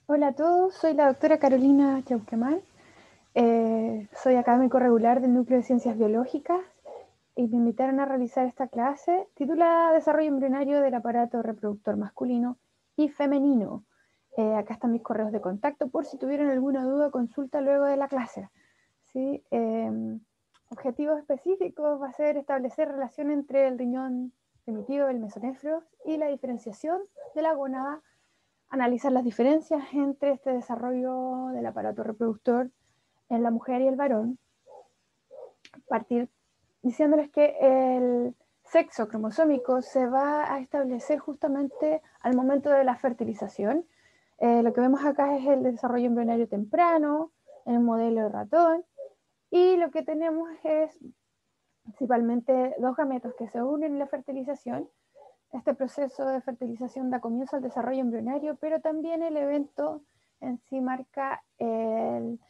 Hola a todos, soy la doctora Carolina Chauquemal, soy académico regular del Núcleo de Ciencias Biológicas y me invitaron a realizar esta clase titulada Desarrollo embrionario del aparato reproductor masculino y femenino. Acá están mis correos de contacto por si tuvieran alguna duda o consulta luego de la clase. ¿Sí? Objetivos específicos va a ser establecer relación entre el riñón primitivo, el mesonefro y la diferenciación de la gónada, analizar las diferencias entre este desarrollo del aparato reproductor en la mujer y el varón, partir diciéndoles que el sexo cromosómico se va a establecer justamente al momento de la fertilización. Lo que vemos acá es el desarrollo embrionario temprano en el modelo de ratón, y lo que tenemos es principalmente dos gametos que se unen en la fertilización. Este proceso de fertilización da comienzo al desarrollo embrionario, pero también el evento en sí marca el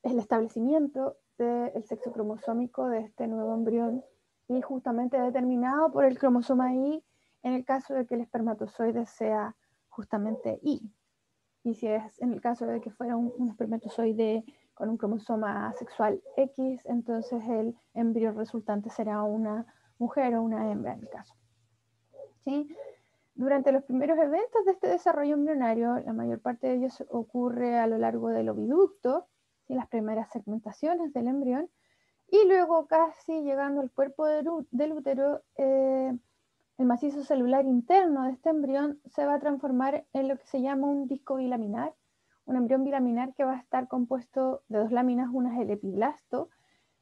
establecimiento del sexo cromosómico de este nuevo embrión, y justamente determinado por el cromosoma Y en el caso de que el espermatozoide sea justamente Y. Y si es en el caso de que fuera un espermatozoide con un cromosoma sexual X, entonces el embrión resultante será una mujer o una hembra en el caso. ¿Sí? Durante los primeros eventos de este desarrollo embrionario, la mayor parte de ellos ocurre a lo largo del oviducto, ¿sí? Las primeras segmentaciones del embrión, y luego casi llegando al cuerpo del útero, el macizo celular interno de este embrión se va a transformar en lo que se llama un disco bilaminar, un embrión bilaminar que va a estar compuesto de dos láminas, una es el epiblasto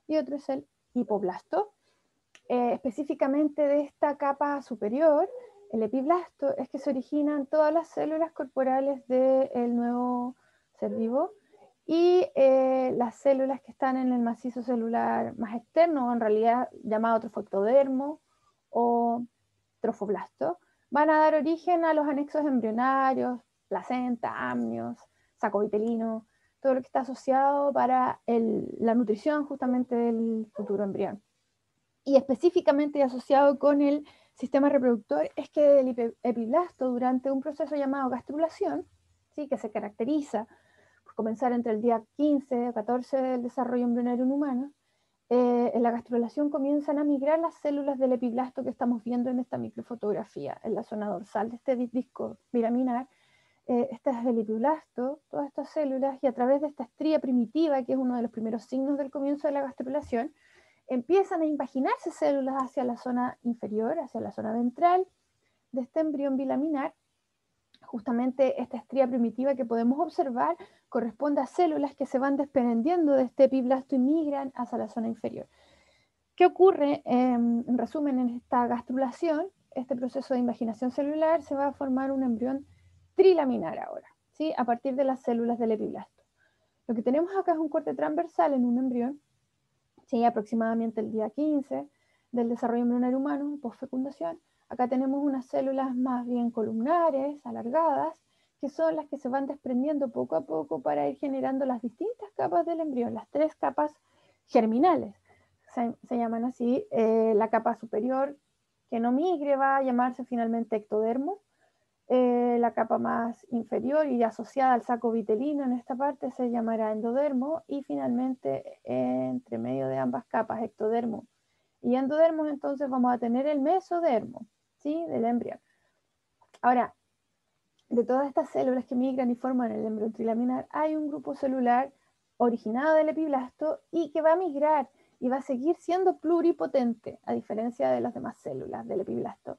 y otro es el hipoblasto. Específicamente de esta capa superior, el epiblasto, es que se originan todas las células corporales del nuevo ser vivo, y las células que están en el macizo celular más externo, en realidad llamado trofectodermo o trofoblasto, van a dar origen a los anexos embrionarios, placenta, amnios, saco vitelino, todo lo que está asociado para la nutrición justamente del futuro embrión. Y específicamente asociado con el sistema reproductor es que el epiblasto, durante un proceso llamado gastrulación, ¿sí? Que se caracteriza por comenzar entre el día 15 o 14 del desarrollo embrionario en humanos, en la gastrulación comienzan a migrar las células del epiblasto que estamos viendo en esta microfotografía, en la zona dorsal de este disco bilaminar. Este es el epiblasto, todas estas células, y a través de esta estría primitiva, que es uno de los primeros signos del comienzo de la gastrulación, empiezan a imaginarse células hacia la zona inferior, hacia la zona ventral de este embrión bilaminar. Justamente esta estría primitiva que podemos observar corresponde a células que se van desprendiendo de este epiblasto y migran hacia la zona inferior. ¿Qué ocurre? En resumen, en esta gastrulación, este proceso de invaginación celular, se va a formar un embrión trilaminar ahora, ¿sí? A partir de las células del epiblasto. Lo que tenemos acá es un corte transversal en un embrión, ¿sí? Aproximadamente el día 15 del desarrollo embrionario humano, postfecundación. Acá tenemos unas células más bien columnares, alargadas, que son las que se van desprendiendo poco a poco para ir generando las distintas capas del embrión, las tres capas germinales. Se llaman así. La capa superior, que no migre, va a llamarse finalmente ectodermo. La capa más inferior y asociada al saco vitelino en esta parte se llamará endodermo, y finalmente entre medio de ambas capas, ectodermo y endodermo, entonces vamos a tener el mesodermo, ¿sí? Del embrión. Ahora, de todas estas células que migran y forman el embrión trilaminar, hay un grupo celular originado del epiblasto y que va a migrar y va a seguir siendo pluripotente, a diferencia de las demás células del epiblasto.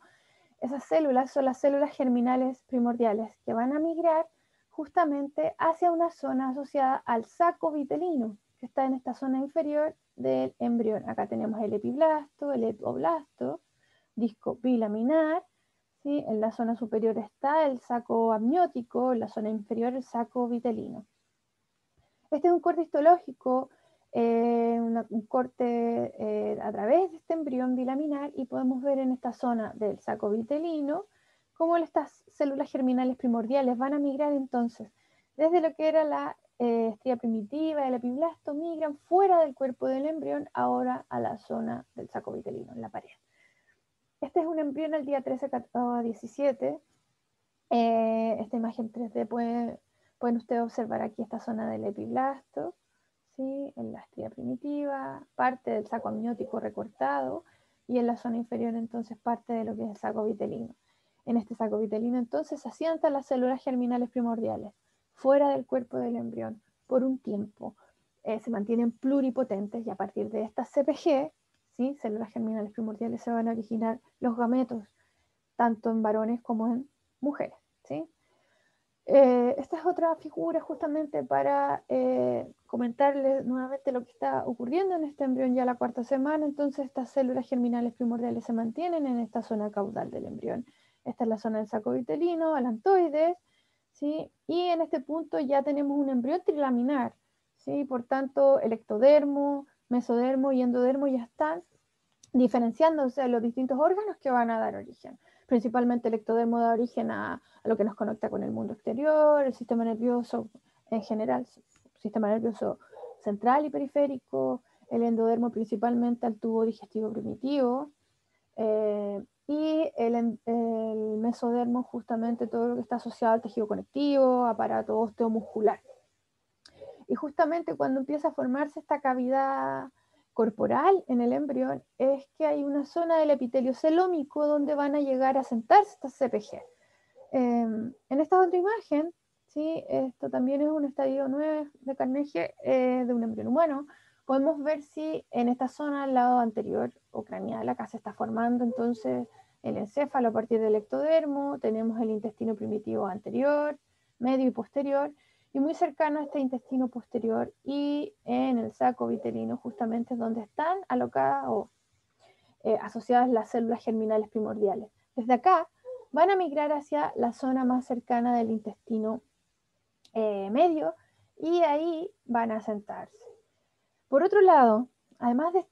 Esas células son las células germinales primordiales que van a migrar justamente hacia una zona asociada al saco vitelino, que está en esta zona inferior del embrión. Acá tenemos el epiblasto, el epoblasto, disco bilaminar, ¿sí? En la zona superior está el saco amniótico, en la zona inferior el saco vitelino. Este es un corte histológico, un corte a través de este embrión bilaminar, y podemos ver en esta zona del saco vitelino cómo estas células germinales primordiales van a migrar entonces desde lo que era la estría primitiva del epiblasto, migran fuera del cuerpo del embrión, ahora a la zona del saco vitelino, en la pared. Este es un embrión al día 13 a 17, Esta imagen 3D pueden ustedes observar aquí esta zona del epiblasto, ¿sí? En la estría primitiva, parte del saco amniótico recortado, y en la zona inferior entonces parte de lo que es el saco vitelino. En este saco vitelino entonces se asientan las células germinales primordiales, fuera del cuerpo del embrión, por un tiempo. Se mantienen pluripotentes y a partir de estas CPG, ¿sí? Células germinales primordiales, se van a originar los gametos, tanto en varones como en mujeres, ¿sí? Esta es otra figura justamente para comentarles nuevamente lo que está ocurriendo en este embrión ya la cuarta semana. Entonces estas células germinales primordiales se mantienen en esta zona caudal del embrión. Esta es la zona del saco vitelino, alantoides, ¿sí? Y en este punto ya tenemos un embrión trilaminar, ¿sí? Por tanto, el ectodermo, mesodermo y endodermo ya están diferenciándose de los distintos órganos que van a dar origen. Principalmente el ectodermo da origen a lo que nos conecta con el mundo exterior, el sistema nervioso en general, sistema nervioso central y periférico, el endodermo principalmente al tubo digestivo primitivo, y el mesodermo justamente todo lo que está asociado al tejido conectivo, aparato osteomuscular. Y justamente cuando empieza a formarse esta cavidad corporal en el embrión es que hay una zona del epitelio celómico donde van a llegar a sentarse estas CPG. En esta otra imagen, ¿sí? Esto también es un estadio 9 de Carnegie de un embrión humano. Podemos ver si en esta zona al lado anterior o craneal acá se está formando entonces el encéfalo a partir del ectodermo, tenemos el intestino primitivo anterior, medio y posterior, y muy cercano a este intestino posterior y en el saco vitelino justamente es donde están alocadas o asociadas las células germinales primordiales. Desde acá van a migrar hacia la zona más cercana del intestino medio y ahí van a sentarse. Por otro lado, además de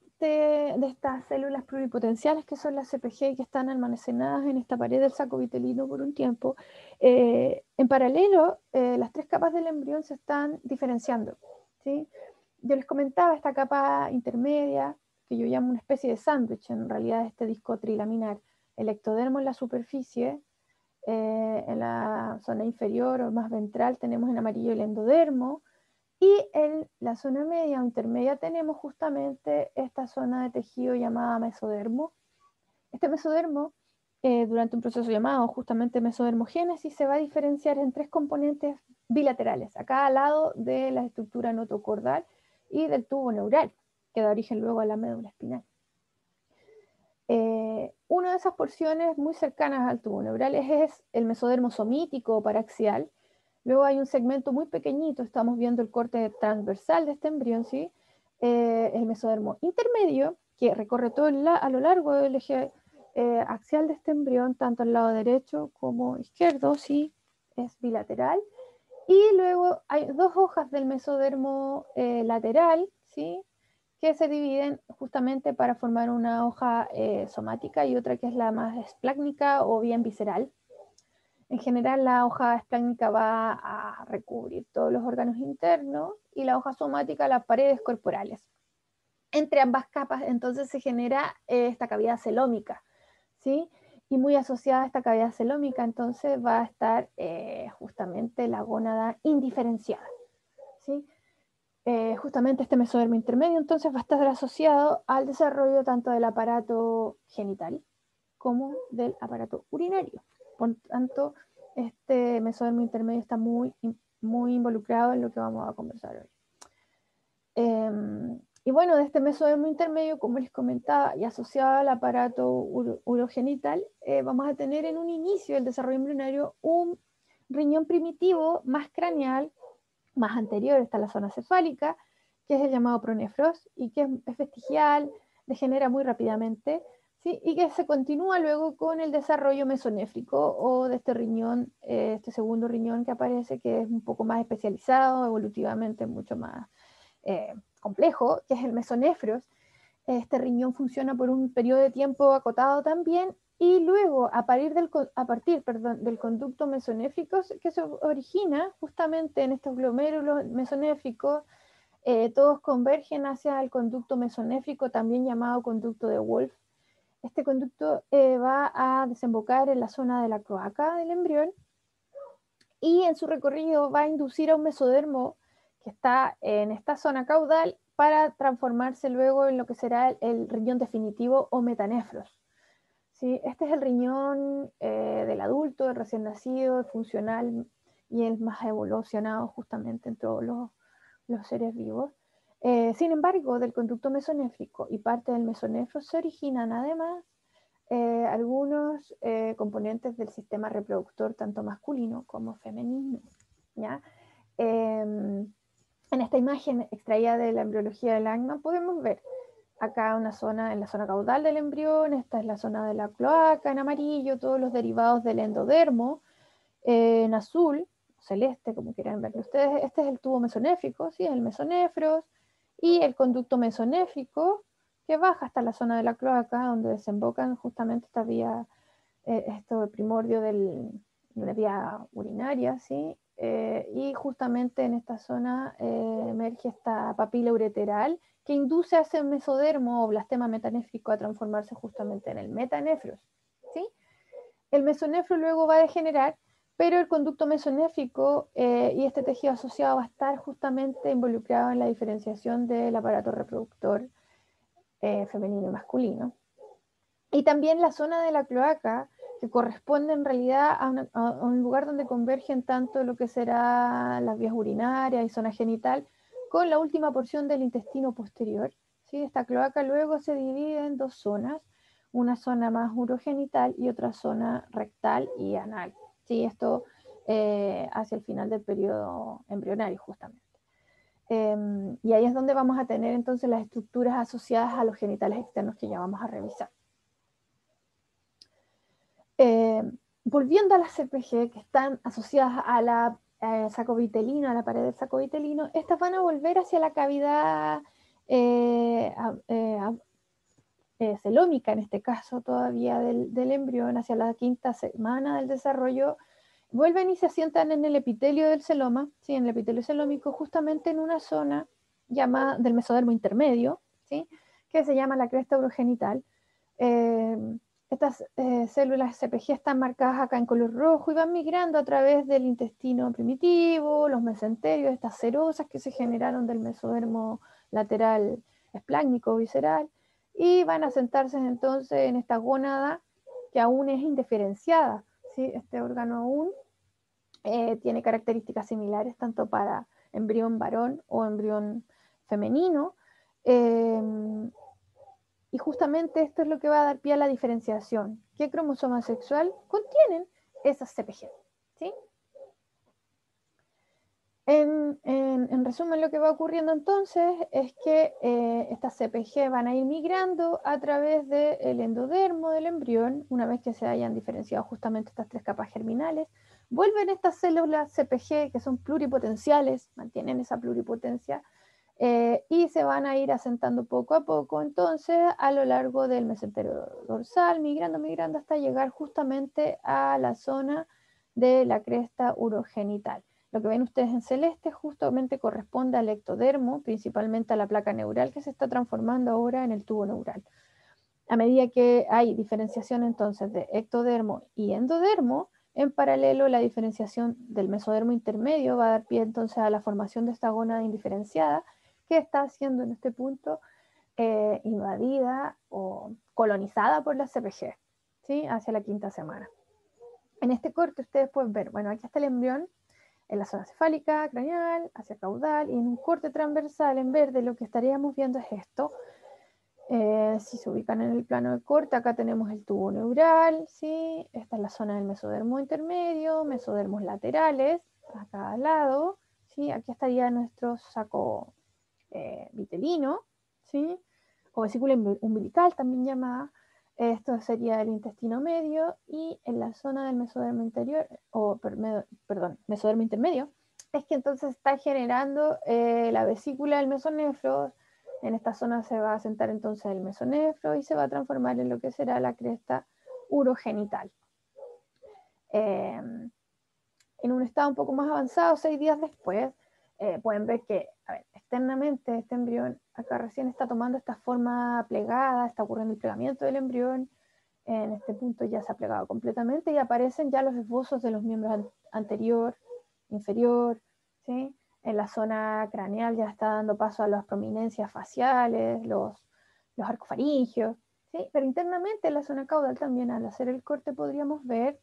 estas células pluripotenciales que son las CPG que están almacenadas en esta pared del saco vitelino por un tiempo, en paralelo las tres capas del embrión se están diferenciando, ¿sí? Yo les comentaba esta capa intermedia, que yo llamo una especie de sándwich, en realidad este disco trilaminar, el ectodermo en la superficie, en la zona inferior o más ventral tenemos en amarillo el endodermo, y en la zona media o intermedia tenemos justamente esta zona de tejido llamada mesodermo. Este mesodermo, durante un proceso llamado justamente mesodermogénesis, se va a diferenciar en tres componentes bilaterales, a cada lado de la estructura notocordal y del tubo neural, que da origen luego a la médula espinal. Una de esas porciones muy cercanas al tubo neural es el mesodermo somítico o paraxial. Luego hay un segmento muy pequeñito, estamos viendo el corte transversal de este embrión, ¿sí? El mesodermo intermedio, que recorre todo a lo largo del eje axial de este embrión, tanto al lado derecho como izquierdo, ¿sí? Es bilateral. Y luego hay dos hojas del mesodermo lateral, ¿sí? Que se dividen justamente para formar una hoja somática y otra que es la más esplácnica o bien visceral. En general, la hoja esplácnica va a recubrir todos los órganos internos y la hoja somática las paredes corporales. Entre ambas capas, entonces, se genera esta cavidad celómica, ¿sí? Y muy asociada a esta cavidad celómica, entonces, va a estar justamente la gónada indiferenciada, ¿sí? Justamente este mesodermo intermedio, entonces, va a estar asociado al desarrollo tanto del aparato genital como del aparato urinario. Por tanto, este mesodermo intermedio está muy involucrado en lo que vamos a conversar hoy. Y bueno, de este mesodermo intermedio, como les comentaba, y asociado al aparato urogenital, vamos a tener en un inicio del desarrollo embrionario un riñón primitivo más craneal, más anterior, está la zona cefálica, que es el llamado pronefros, y que es vestigial, degenera muy rápidamente, ¿sí? Y que se continúa luego con el desarrollo mesonéfrico o de este riñón, este segundo riñón que aparece, que es un poco más especializado, evolutivamente mucho más complejo, que es el mesonefros. Este riñón funciona por un periodo de tiempo acotado también, y luego a partir del conducto mesonéfrico que se origina justamente en estos glomérulos mesonéfricos, todos convergen hacia el conducto mesonéfrico, también llamado conducto de Wolff. Este conducto va a desembocar en la zona de la cloaca del embrión, y en su recorrido va a inducir a un mesodermo que está en esta zona caudal para transformarse luego en lo que será el riñón definitivo o metanefros. ¿Sí? Este es el riñón del adulto, el recién nacido, el funcional y el más evolucionado justamente en todos los seres vivos. Sin embargo, del conducto mesonéfrico y parte del mesonefro se originan además algunos componentes del sistema reproductor, tanto masculino como femenino. ¿Ya? En esta imagen extraída de la embriología del Langman podemos ver acá una zona, en la zona caudal del embrión, esta es la zona de la cloaca en amarillo, todos los derivados del endodermo, en azul, celeste, como quieran verlo ustedes, este es el tubo mesonéfrico, ¿sí? El mesonefros, y el conducto mesonéfrico, que baja hasta la zona de la cloaca, donde desembocan justamente esta vía, esto primordio de la vía urinaria, ¿sí? Y justamente en esta zona emerge esta papila ureteral, que induce a ese mesodermo o blastema metanéfrico a transformarse justamente en el metanefros, ¿sí? El mesonefro luego va a degenerar, pero el conducto mesonéfrico y este tejido asociado va a estar justamente involucrado en la diferenciación del aparato reproductor femenino y masculino. Y también la zona de la cloaca, que corresponde en realidad a un lugar donde convergen tanto lo que será las vías urinarias y zona genital, con la última porción del intestino posterior. ¿Sí? Esta cloaca luego se divide en dos zonas, una zona más urogenital y otra zona rectal y anal. ¿Sí? Esto hacia el final del periodo embrionario, justamente. Y ahí es donde vamos a tener entonces las estructuras asociadas a los genitales externos que ya vamos a revisar. Volviendo a las CPG que están asociadas a la sacovitelina, a la pared del sacovitelino, estas van a volver hacia la cavidad celómica, en este caso todavía del embrión, hacia la quinta semana del desarrollo, vuelven y se asientan en el epitelio del celoma, ¿sí? En el epitelio celómico, justamente en una zona llamada del mesodermo intermedio, ¿sí? Que se llama la cresta urogenital. Estas células CPG están marcadas acá en color rojo y van migrando a través del intestino primitivo, los mesenterios, estas serosas que se generaron del mesodermo lateral esplácnico visceral, y van a sentarse entonces en esta gónada que aún es indiferenciada, ¿sí? Este órgano aún tiene características similares tanto para embrión varón o embrión femenino. Y justamente esto es lo que va a dar pie a la diferenciación. ¿Qué cromosoma sexual contienen esas CPG? ¿Sí? En resumen, lo que va ocurriendo entonces es que estas CPG van a ir migrando a través del endodermo del embrión, una vez que se hayan diferenciado justamente estas tres capas germinales. Vuelven estas células CPG, que son pluripotenciales, mantienen esa pluripotencia, y se van a ir asentando poco a poco, entonces, a lo largo del mesenterio dorsal, migrando hasta llegar justamente a la zona de la cresta urogenital. Lo que ven ustedes en celeste justamente corresponde al ectodermo, principalmente a la placa neural que se está transformando ahora en el tubo neural. A medida que hay diferenciación entonces de ectodermo y endodermo, en paralelo la diferenciación del mesodermo intermedio va a dar pie entonces a la formación de esta gónada indiferenciada, que está siendo en este punto invadida o colonizada por las CPG, ¿sí? Hacia la quinta semana. En este corte ustedes pueden ver, bueno, aquí está el embrión en la zona cefálica, craneal, hacia caudal, y en un corte transversal en verde lo que estaríamos viendo es esto. Si se ubican en el plano de corte, acá tenemos el tubo neural, ¿sí? Esta es la zona del mesodermo intermedio, mesodermos laterales, acá al lado, ¿sí? Aquí estaría nuestro saco vitelino, ¿sí? O vesícula umbilical también llamada. Esto sería el intestino medio, y en la zona del mesodermo interior, mesodermo intermedio, es que entonces está generando la vesícula del mesonefro. En esta zona se va a asentar entonces el mesonefro y se va a transformar en lo que será la cresta urogenital. En un estado un poco más avanzado, 6 días después, pueden ver que, a ver, externamente este embrión acá recién está tomando esta forma plegada, está ocurriendo el plegamiento del embrión, en este punto ya se ha plegado completamente y aparecen ya los esbozos de los miembros anterior, inferior, ¿sí? En la zona craneal ya está dando paso a las prominencias faciales, los arcofaringios, ¿sí? Pero internamente en la zona caudal también, al hacer el corte, podríamos ver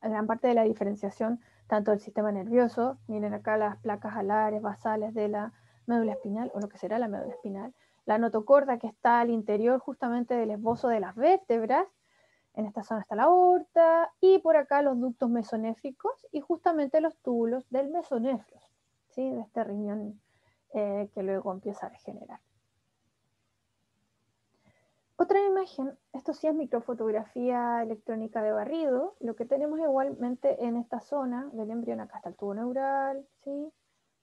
gran parte de la diferenciación tanto del sistema nervioso. Miren acá las placas alares, basales de la médula espinal, o lo que será la médula espinal, la notocorda que está al interior justamente del esbozo de las vértebras. En esta zona está la aorta, y por acá los ductos mesonéfricos y justamente los túbulos del mesonefros, ¿sí? De este riñón que luego empieza a degenerar. Otra imagen, esto sí es microfotografía electrónica de barrido. Lo que tenemos igualmente en esta zona del embrión, acá está el tubo neural, ¿sí?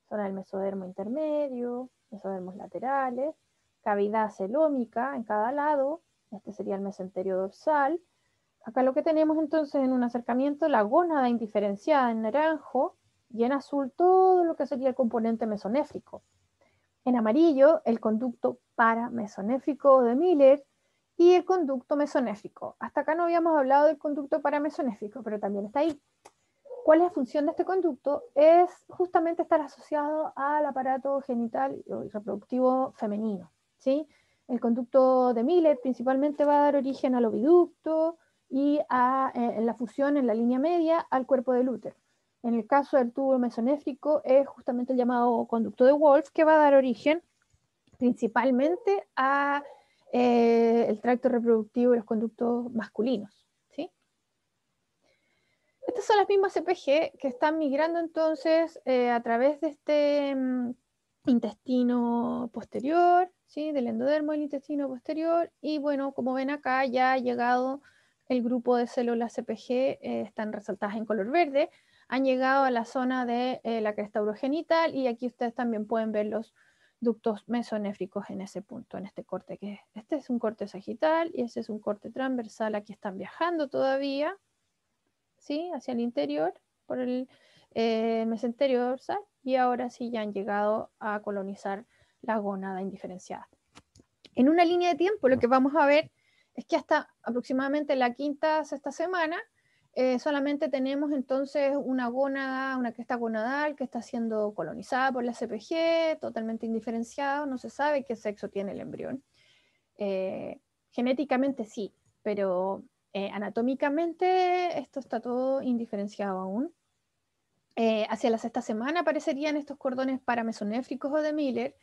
Zona del mesodermo intermedio, mesodermos laterales, cavidad celómica en cada lado, este sería el mesenterio dorsal. Acá lo que tenemos entonces en un acercamiento, la gónada indiferenciada en naranjo, y en azul todo lo que sería el componente mesonéfrico. En amarillo, el conducto paramesonéfrico de Miller y el conducto mesonéfrico. Hasta acá no habíamos hablado del conducto paramesonéfrico, pero también está ahí. ¿Cuál es la función de este conducto? Es justamente estar asociado al aparato genital y reproductivo femenino, ¿sí? El conducto de Miller principalmente va a dar origen al oviducto y en la fusión en la línea media al cuerpo del útero. En el caso del tubo mesonéfrico es justamente el llamado conducto de Wolf, que va a dar origen principalmente a el tracto reproductivo y los conductos masculinos, ¿sí? Estas son las mismas CPG que están migrando entonces a través de este intestino posterior, ¿sí? Del endodermo del intestino posterior, y bueno, como ven acá ya ha llegado el grupo de células CPG, están resaltadas en color verde, han llegado a la zona de la cresta urogenital, y aquí ustedes también pueden ver los ductos mesonéfricos en ese punto, en este corte, que este es un corte sagital y ese es un corte transversal. Aquí están viajando todavía, ¿sí? Hacia el interior por el mesenterio dorsal, y ahora sí ya han llegado a colonizar la gónada indiferenciada. En una línea de tiempo lo que vamos a ver es que hasta aproximadamente la quinta, sexta semana solamente tenemos entonces una gónada, una cresta gonadal que está siendo colonizada por la CPG, totalmente indiferenciado, no se sabe qué sexo tiene el embrión. Genéticamente sí, pero anatómicamente esto está todo indiferenciado aún. Hacia la sexta semana aparecerían estos cordones paramesonéfricos o de Miller,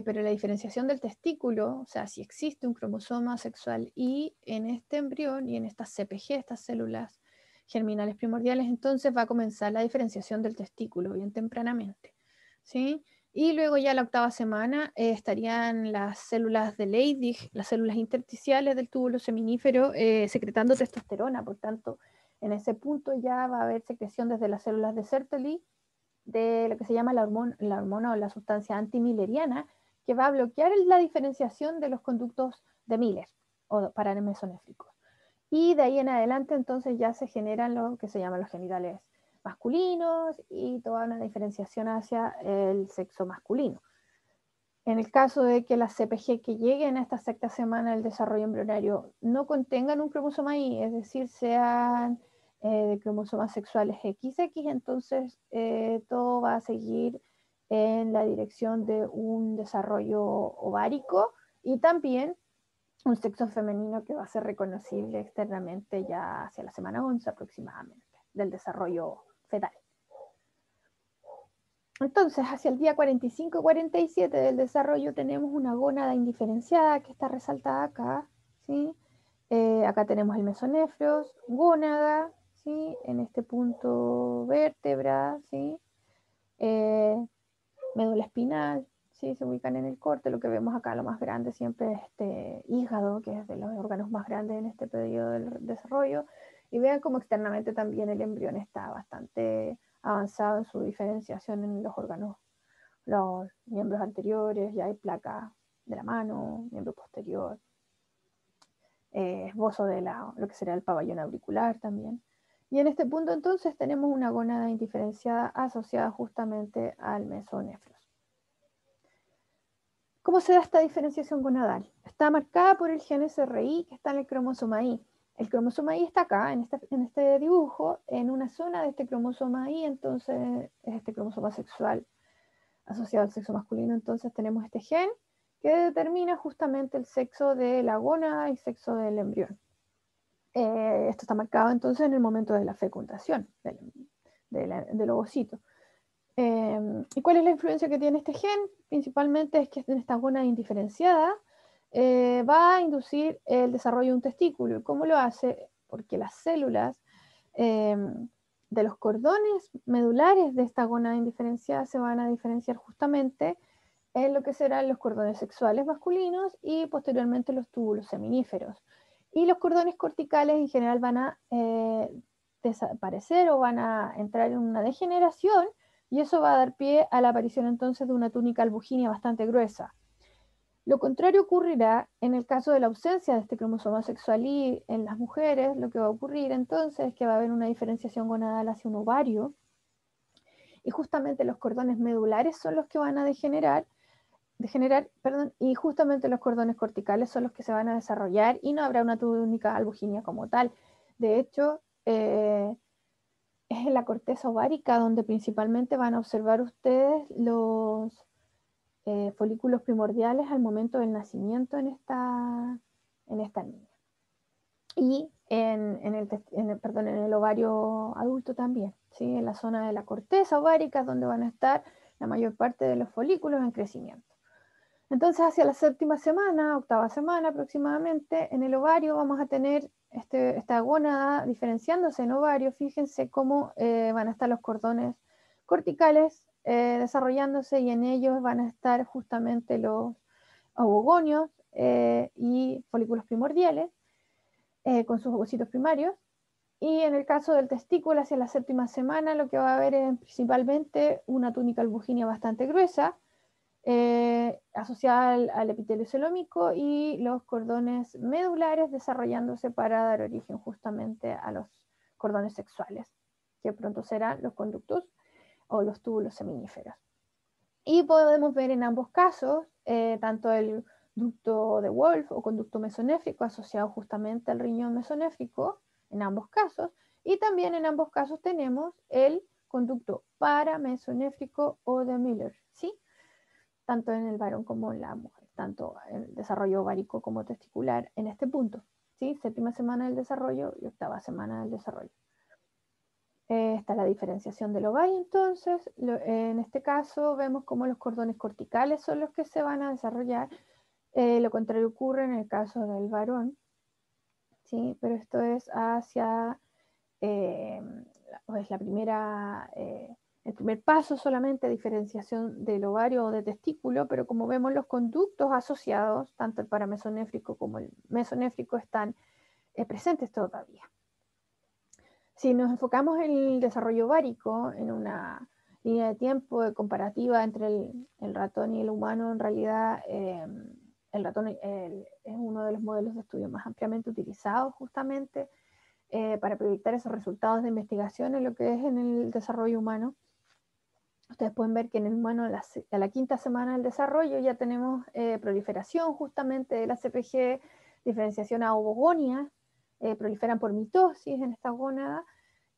pero la diferenciación del testículo, o sea, si existe un cromosoma sexual Y en este embrión y en estas CPG, estas células germinales primordiales, entonces va a comenzar la diferenciación del testículo bien tempranamente, ¿sí? Y luego ya la octava semana estarían las células de Leydig, las células intersticiales del túbulo seminífero, secretando testosterona. Por tanto, en ese punto ya va a haber secreción desde las células de Sertoli de lo que se llama la hormona o la sustancia antimilleriana, que va a bloquear la diferenciación de los conductos de Miller o paramesonéfricos. Y de ahí en adelante entonces ya se generan lo que se llaman los genitales masculinos y toda una diferenciación hacia el sexo masculino. En el caso de que las CPG que lleguen a esta sexta semana del desarrollo embrionario no contengan un cromosoma Y, es decir, sean de cromosomas sexuales XX, entonces todo va a seguir en la dirección de un desarrollo ovárico y también un sexo femenino que va a ser reconocible externamente ya hacia la semana 11 aproximadamente del desarrollo fetal. Entonces, hacia el día 45-47 del desarrollo tenemos una gónada indiferenciada que está resaltada acá, ¿sí? Acá tenemos el mesonefros, gónada, ¿sí? En este punto vértebra, ¿sí? Médula espinal, ¿sí? Se ubican en el corte. Lo que vemos acá, lo más grande siempre es este hígado, que es de los órganos más grandes en este periodo del desarrollo. Y vean cómo externamente también el embrión está bastante avanzado en su diferenciación en los órganos, los miembros anteriores, ya hay placa de la mano, miembro posterior, esbozo de lo que sería el pabellón auricular también. Y en este punto entonces tenemos una gónada indiferenciada asociada justamente al mesonefros. ¿Cómo se da esta diferenciación gonadal? Está marcada por el gen SRI que está en el cromosoma Y. El cromosoma Y está acá, en este dibujo, en una zona de este cromosoma Y, entonces es este cromosoma sexual asociado al sexo masculino, entonces tenemos este gen que determina justamente el sexo de la gónada y sexo del embrión. Esto está marcado entonces en el momento de la fecundación del ovocito. ¿Y cuál es la influencia que tiene este gen? Principalmente es que en esta gónada indiferenciada va a inducir el desarrollo de un testículo. ¿Y cómo lo hace? Porque las células de los cordones medulares de esta gónada indiferenciada se van a diferenciar justamente en lo que serán los cordones sexuales masculinos y posteriormente los túbulos seminíferos. Y los cordones corticales en general van a desaparecer o van a entrar en una degeneración, y eso va a dar pie a la aparición entonces de una túnica albuginia bastante gruesa. Lo contrario ocurrirá en el caso de la ausencia de este cromosoma sexual Y en las mujeres. Lo que va a ocurrir entonces es que va a haber una diferenciación gonadal hacia un ovario, y justamente los cordones medulares son los que van a degenerar, y justamente los cordones corticales son los que se van a desarrollar y no habrá una túnica albuginia como tal. De hecho, es en la corteza ovárica donde principalmente van a observar ustedes los folículos primordiales al momento del nacimiento en esta niña. Y en el ovario adulto también, ¿sí? En la zona de la corteza ovárica donde van a estar la mayor parte de los folículos en crecimiento. Entonces, hacia la séptima semana, octava semana aproximadamente, en el ovario vamos a tener esta gónada diferenciándose en ovario. Fíjense cómo van a estar los cordones corticales desarrollándose, y en ellos van a estar justamente los ovogonios y folículos primordiales con sus ovocitos primarios. Y en el caso del testículo, hacia la séptima semana, lo que va a haber es principalmente una túnica albuginia bastante gruesa, asociada al epitelio celómico, y los cordones medulares desarrollándose para dar origen justamente a los cordones sexuales, que pronto serán los conductos o los túbulos seminíferos. Y podemos ver en ambos casos, tanto el ducto de Wolf o conducto mesonéfrico asociado justamente al riñón mesonéfrico, en ambos casos, y también en ambos casos tenemos el conducto paramesonéfrico o de Miller, ¿sí? Tanto en el varón como en la mujer, tanto en el desarrollo ovárico como testicular en este punto, ¿sí? Séptima semana del desarrollo y octava semana del desarrollo. Está la diferenciación del ovario, entonces, en este caso vemos cómo los cordones corticales son los que se van a desarrollar. Lo contrario ocurre en el caso del varón, ¿sí? Pero esto es hacia, es la primera... el primer paso solamente, diferenciación del ovario o de testículo, pero como vemos los conductos asociados, tanto el paramesonéfrico como el mesonéfrico, están presentes todavía. Si nos enfocamos en el desarrollo ovárico, en una línea de tiempo comparativa entre el ratón y el humano, en realidad el ratón es uno de los modelos de estudio más ampliamente utilizados justamente para proyectar esos resultados de investigación en lo que es en el desarrollo humano. Ustedes pueden ver que en el humano a la quinta semana del desarrollo ya tenemos proliferación justamente de la CPG, diferenciación a ovogonia, proliferan por mitosis en esta gónada.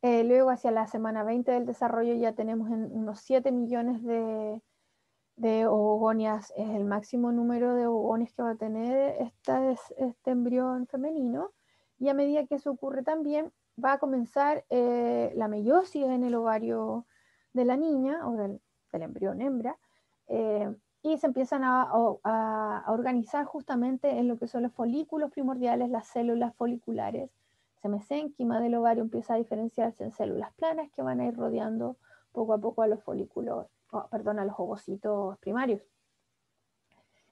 Luego hacia la semana 20 del desarrollo ya tenemos unos 7 millones de ovogonias, es el máximo número de ovogonias que va a tener este embrión femenino, y a medida que eso ocurre también va a comenzar la meiosis en el ovario de la niña o del embrión hembra, y se empiezan a organizar justamente en lo que son los folículos primordiales, las células foliculares. Ese mesénquima del ovario empieza a diferenciarse en células planas que van a ir rodeando poco a poco a los folículos, a los ovocitos primarios.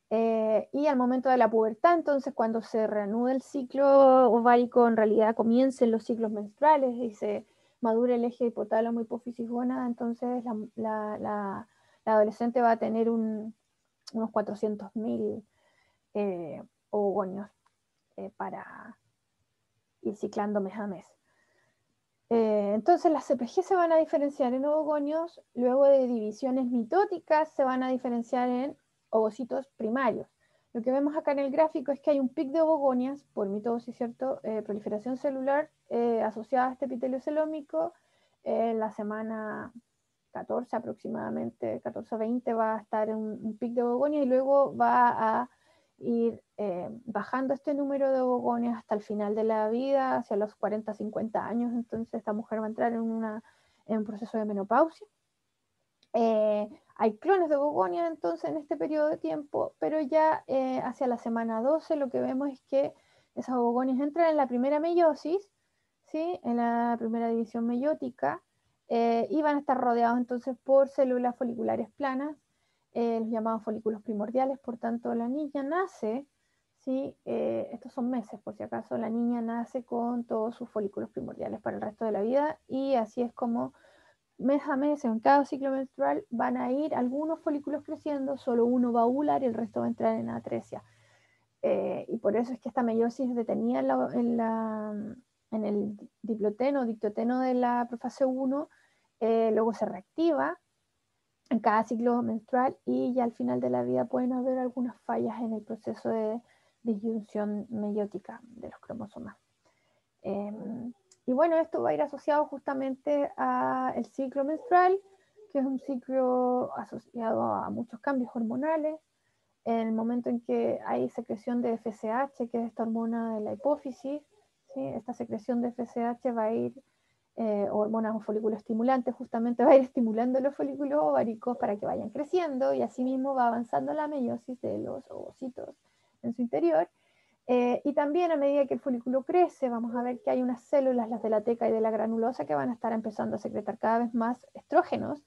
Y al momento de la pubertad, entonces, cuando se reanuda el ciclo ovárico, en realidad comiencen los ciclos menstruales y se madura el eje hipotálamo hipófisis gónada, entonces la adolescente va a tener unos 400.000 ovogonios para ir ciclando mes a mes. Entonces las CPG se van a diferenciar en ovogonios, luego de divisiones mitóticas se van a diferenciar en ovocitos primarios. Lo que vemos acá en el gráfico es que hay un pic de ovogonias por mitosis, ¿cierto? Proliferación celular asociada a este epitelio celómico. En la semana 14 aproximadamente, 14-20 va a estar un pic de ovogonias y luego va a ir bajando este número de ovogonias hasta el final de la vida, hacia los 40-50 años. Entonces esta mujer va a entrar en un proceso de menopausia. Hay clones de Bogonia entonces en este periodo de tiempo, pero ya hacia la semana 12 lo que vemos es que esas Bogonias entran en la primera meiosis, ¿sí? En la primera división meiótica, y van a estar rodeados entonces por células foliculares planas, los llamados folículos primordiales. Por tanto, la niña nace, ¿sí? Estos son meses por si acaso, la niña nace con todos sus folículos primordiales para el resto de la vida, y así es como mes a mes, en cada ciclo menstrual, van a ir algunos folículos creciendo, solo uno va a ovular y el resto va a entrar en atresia. Y por eso es que esta meiosis detenida en el diploteno, dictoteno de la profase 1, luego se reactiva en cada ciclo menstrual y ya al final de la vida pueden haber algunas fallas en el proceso de disyunción meiótica de los cromosomas. Y bueno, esto va a ir asociado justamente al ciclo menstrual, que es un ciclo asociado a muchos cambios hormonales. En el momento en que hay secreción de FSH, que es esta hormona de la hipófisis, ¿sí? Esta secreción de FSH va a ir, hormonas o folículos estimulantes, justamente va a ir estimulando los folículos ováricos para que vayan creciendo y asimismo va avanzando la meiosis de los ovocitos en su interior. Y también a medida que el folículo crece, vamos a ver que hay unas células, las de la teca y de la granulosa, que van a estar empezando a secretar cada vez más estrógenos.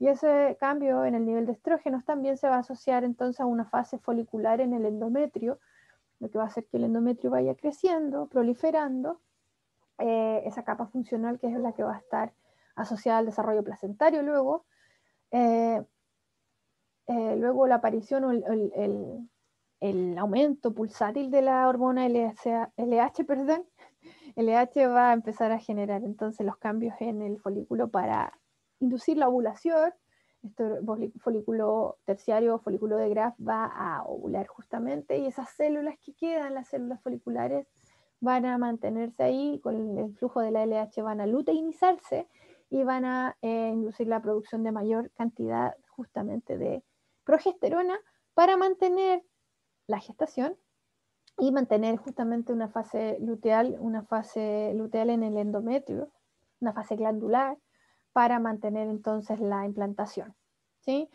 Y ese cambio en el nivel de estrógenos también se va a asociar entonces a una fase folicular en el endometrio, lo que va a hacer que el endometrio vaya creciendo, proliferando, esa capa funcional que es la que va a estar asociada al desarrollo placentario luego. Luego la aparición o el aumento pulsátil de la hormona LH, perdón, LH va a empezar a generar entonces los cambios en el folículo para inducir la ovulación. Este folículo terciario o folículo de Graf va a ovular justamente y esas células que quedan, las células foliculares, van a mantenerse ahí con el flujo de la LH, van a luteinizarse y van a inducir la producción de mayor cantidad justamente de progesterona para mantener la gestación y mantener justamente una fase luteal en el endometrio, una fase glandular, para mantener entonces la implantación, ¿sí?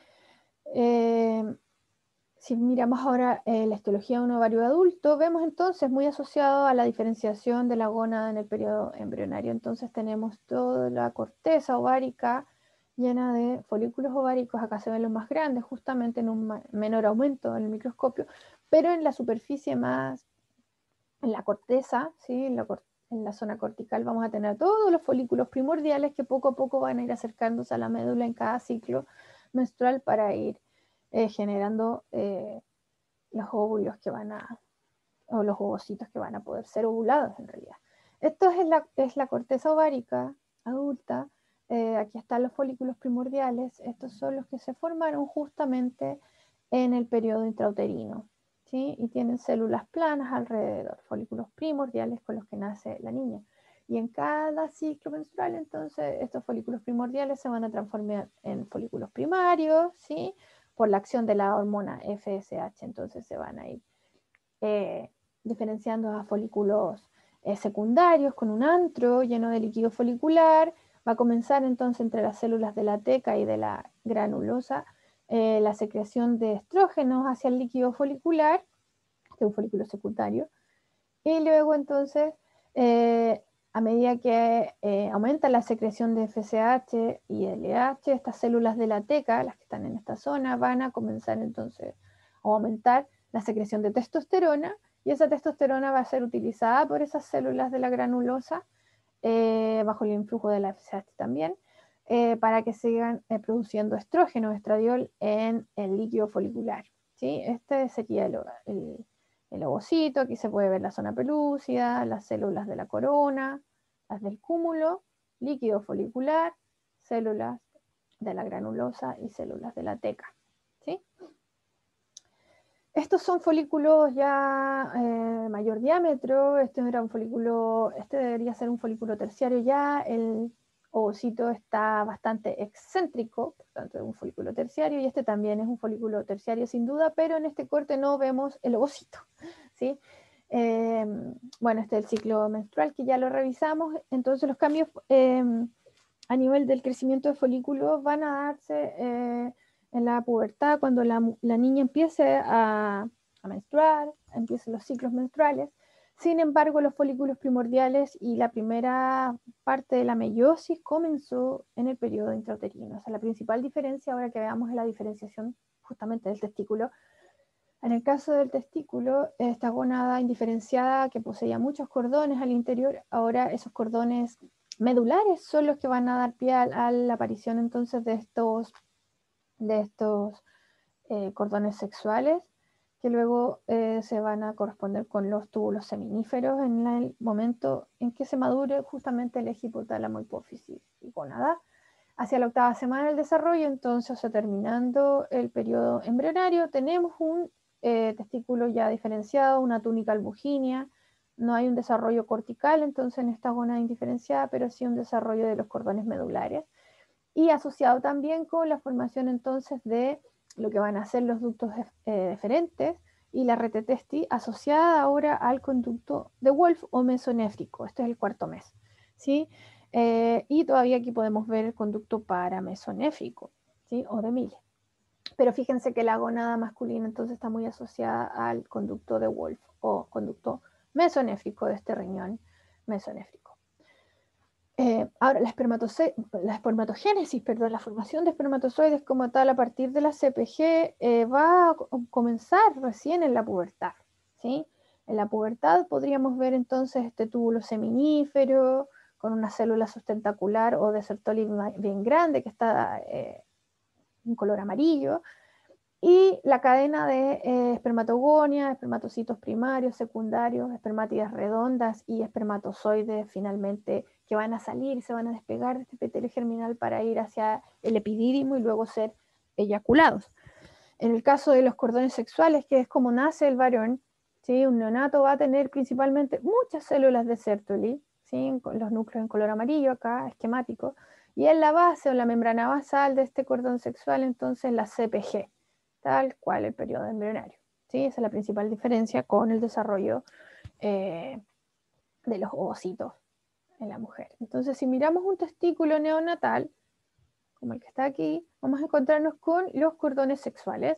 Si miramos ahora la histología de un ovario adulto, vemos entonces muy asociado a la diferenciación de la gónada en el periodo embrionario. Entonces tenemos toda la corteza ovárica llena de folículos ováricos. Acá se ven los más grandes, justamente en un menor aumento en el microscopio, pero en la superficie más, en la corteza, ¿sí? En la zona cortical vamos a tener todos los folículos primordiales que poco a poco van a ir acercándose a la médula en cada ciclo menstrual para ir generando los óvulos o los ovocitos que van a poder ser ovulados en realidad. Esto es la corteza ovárica adulta. Aquí están los folículos primordiales. Estos son los que se formaron justamente en el periodo intrauterino, ¿sí? Y tienen células planas alrededor, folículos primordiales con los que nace la niña. Y en cada ciclo menstrual, entonces, estos folículos primordiales se van a transformar en folículos primarios, ¿sí? Por la acción de la hormona FSH, entonces se van a ir diferenciando a folículos secundarios con un antro lleno de líquido folicular. Va a comenzar entonces entre las células de la teca y de la granulosa la secreción de estrógenos hacia el líquido folicular, que es un folículo secundario, y luego entonces a medida que aumenta la secreción de FSH y LH, estas células de la teca, las que están en esta zona, van a comenzar entonces a aumentar la secreción de testosterona, y esa testosterona va a ser utilizada por esas células de la granulosa, bajo el influjo de la FSH también, para que sigan produciendo estrógeno, estradiol, en el líquido folicular, ¿sí? Este sería el ovocito. Aquí se puede ver la zona pelúcida, las células de la corona, las del cúmulo, líquido folicular, células de la granulosa y células de la teca, ¿sí? Estos son folículos ya de mayor diámetro. Este debería ser un folículo terciario ya. El ovocito está bastante excéntrico, por tanto es un folículo terciario, y este también es un folículo terciario sin duda, pero en este corte no vemos el ovocito, ¿sí? Bueno, este es el ciclo menstrual que ya lo revisamos. Entonces los cambios a nivel del crecimiento de folículos van a darse en la pubertad, cuando la niña empiece a menstruar, empiecen los ciclos menstruales. Sin embargo, los folículos primordiales y la primera parte de la meiosis comenzó en el periodo intrauterino. O sea, la principal diferencia, ahora que veamos, es la diferenciación justamente del testículo. En el caso del testículo, esta gónada indiferenciada que poseía muchos cordones al interior, ahora esos cordones medulares son los que van a dar pie a la aparición entonces de estos cordones sexuales, que luego se van a corresponder con los túbulos seminíferos en el momento en que se madure justamente el eje hipotálamo, hipófisis y gónada. Hacia la 8ª semana del desarrollo, entonces, o sea, terminando el periodo embrionario, tenemos un testículo ya diferenciado, una túnica albugínea. No hay un desarrollo cortical, entonces, en esta gónada indiferenciada, pero sí un desarrollo de los cordones medulares. Y asociado también con la formación, entonces, de lo que van a ser los ductos deferentes y la retetesti, asociada ahora al conducto de Wolff o mesonéfrico. Este es el 4º mes, ¿sí? Y todavía aquí podemos ver el conducto paramesonéfrico, ¿sí? O de Mille. Pero fíjense que la gónada masculina entonces está muy asociada al conducto de Wolff o conducto mesonéfrico de este riñón mesonéfrico. Ahora, la espermatogénesis, perdón, la formación de espermatozoides como tal a partir de la CPG va a comenzar recién en la pubertad, ¿sí? En la pubertad podríamos ver entonces este túbulo seminífero con una célula sustentacular o de Sertoli bien grande que está en color amarillo, y la cadena de espermatogonia, espermatocitos primarios, secundarios, espermátidas redondas y espermatozoides finalmente que van a salir, se van a despegar de este epitelio germinal para ir hacia el epidídimo y luego ser eyaculados. En el caso de los cordones sexuales, que es como nace el varón, ¿sí? Un neonato va a tener principalmente muchas células de Sertoli, ¿sí? Con los núcleos en color amarillo acá, esquemático, y en la base o la membrana basal de este cordón sexual, entonces la CPG, tal cual el periodo embrionario, ¿sí? Esa es la principal diferencia con el desarrollo de los ovocitos en la mujer. Entonces, si miramos un testículo neonatal, como el que está aquí, vamos a encontrarnos con los cordones sexuales,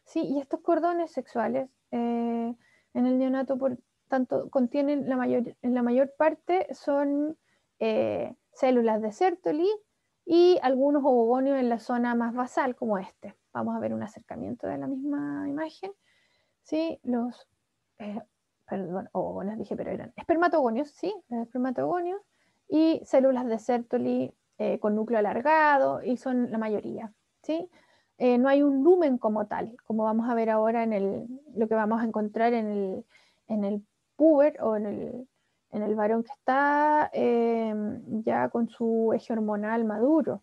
¿sí? Y estos cordones sexuales en el neonato, por tanto, contienen en la mayor parte son células de Sertoli y algunos ovogonios en la zona más basal, como este. Vamos a ver un acercamiento de la misma imagen, ¿sí? Los, perdón, ovogonios dije, pero eran espermatogonios, ¿sí? Espermatogonios y células de Sertoli con núcleo alargado, y son la mayoría, ¿sí? No hay un lumen como tal, como vamos a ver ahora lo que vamos a encontrar en el puber o en el varón que está ya con su eje hormonal maduro,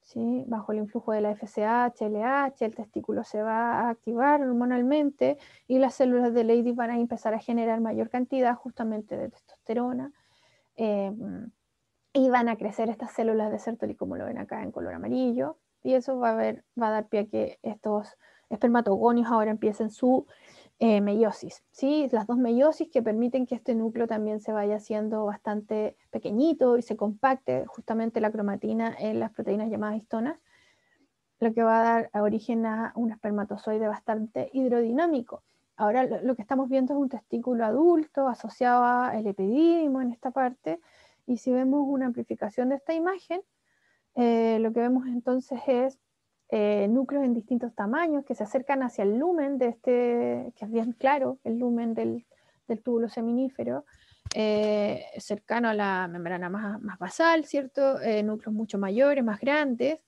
¿sí? Bajo el influjo de la FSH, LH, el testículo se va a activar hormonalmente y las células de Leydig van a empezar a generar mayor cantidad justamente de testosterona. Y van a crecer estas células de Sertoli, como lo ven acá en color amarillo, y eso va a dar pie a que estos espermatogonios ahora empiecen su meiosis, ¿sí? Las dos meiosis que permiten que este núcleo también se vaya haciendo bastante pequeñito y se compacte justamente la cromatina en las proteínas llamadas histonas, lo que va a dar origen a un espermatozoide bastante hidrodinámico. Ahora lo que estamos viendo es un testículo adulto asociado al epidídimo en esta parte, y si vemos una amplificación de esta imagen, lo que vemos entonces es núcleos en distintos tamaños que se acercan hacia el lumen de este, que es bien claro, el lumen del túbulo seminífero, cercano a la membrana más basal, ¿cierto? Núcleos mucho mayores, más grandes,